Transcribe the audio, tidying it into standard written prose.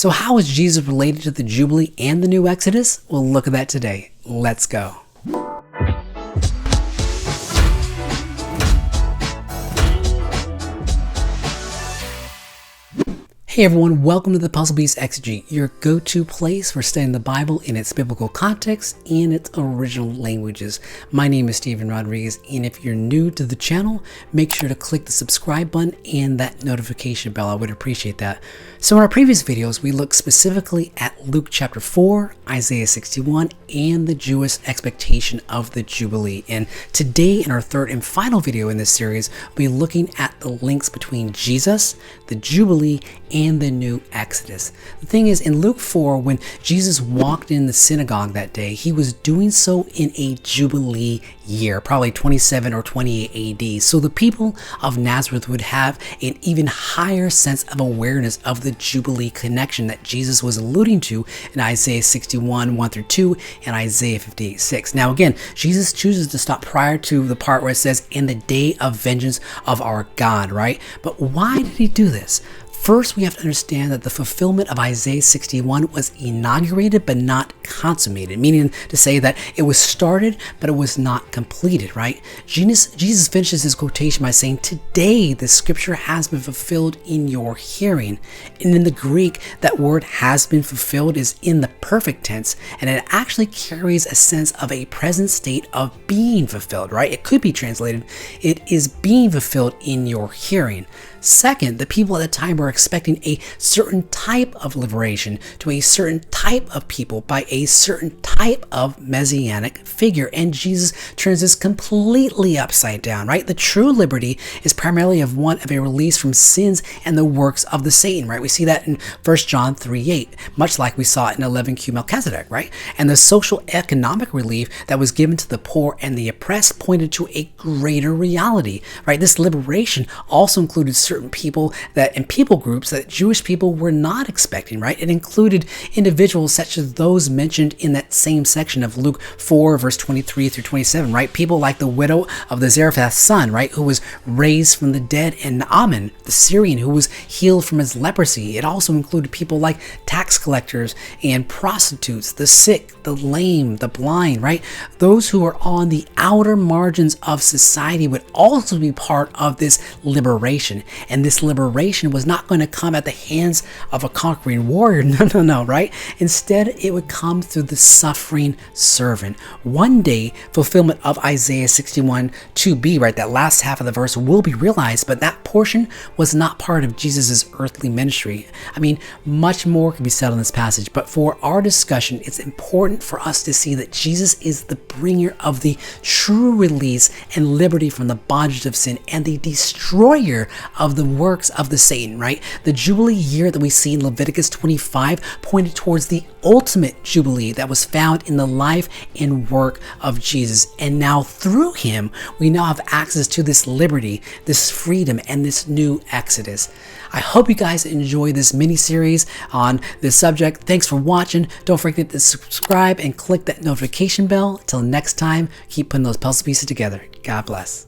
So how is Jesus related to the Jubilee and the new Exodus? We'll look at that today. Let's go. Hey everyone, welcome to the Puzzle Piece Exegete, your go-to place for studying the Bible in its biblical context and its original languages. My name is Stephen Rodriguez, and if you're new to the channel, make sure to click the subscribe button and that notification bell. I would appreciate that. So in our previous videos, we looked specifically at Luke chapter 4, Isaiah 61, and the Jewish expectation of the Jubilee. And today, in our third and final video in this series, we'll be looking at the links between Jesus, the Jubilee, and the new Exodus. The thing is, in Luke 4, when Jesus walked in the synagogue that day, he was doing so in a Jubilee year, probably 27 or 28 AD. So the people of Nazareth would have an even higher sense of awareness of the Jubilee connection that Jesus was alluding to in Isaiah 61, 1 through 2, and Isaiah 58, 6. Now again, Jesus chooses to stop prior to the part where it says, "in the day of vengeance of our God," right? But why did he do this? First, we have to understand that the fulfillment of Isaiah 61 was inaugurated but not consummated, meaning to say that it was started but it was not completed, right? Jesus finishes his quotation by saying, "Today the scripture has been fulfilled in your hearing." And in the Greek, that word "has been fulfilled" is in the perfect tense, and it actually carries a sense of a present state of being fulfilled, right? It could be translated, "It is being fulfilled in your hearing." Second, the people at the time were expecting a certain type of liberation to a certain type of people by a certain type of messianic figure, and Jesus turns this completely upside down, right? The true liberty is primarily one of a release from sins and the works of the Satan, right? We see that in 1 John 3:8, much like we saw it in 11Q Melchizedek, right? And the social economic relief that was given to the poor and the oppressed pointed to a greater reality, right? This liberation also included certain people and people groups that Jewish people were not expecting, right? It included individuals such as those mentioned in that same section of Luke 4, verse 23 through 27, right? People like the widow of the Zarephath son, right? Who was raised from the dead, and Naaman the Syrian, who was healed from his leprosy. It also included people like tax collectors and prostitutes, the sick, the lame, the blind, right? Those who are on the outer margins of society would also be part of this liberation. And this liberation was not going to come at the hands of a conquering warrior. No, right? Instead, it would come through the suffering servant. One day, fulfillment of Isaiah 61 2b, right? That last half of the verse will be realized, but that portion was not part of Jesus's earthly ministry. I mean, much more can be said on this passage, but for our discussion, it's important for us to see that Jesus is the bringer of the true release and liberty from the bondage of sin and the destroyer of the works of the Satan, right? The Jubilee year that we see in Leviticus 25 pointed towards the ultimate Jubilee that was found in the life and work of Jesus. And now through him, we now have access to this liberty, this freedom, and this new Exodus. I hope you guys enjoy this mini-series on this subject. Thanks for watching. Don't forget to subscribe and click that notification bell. Until next time, keep putting those puzzle pieces together. God bless.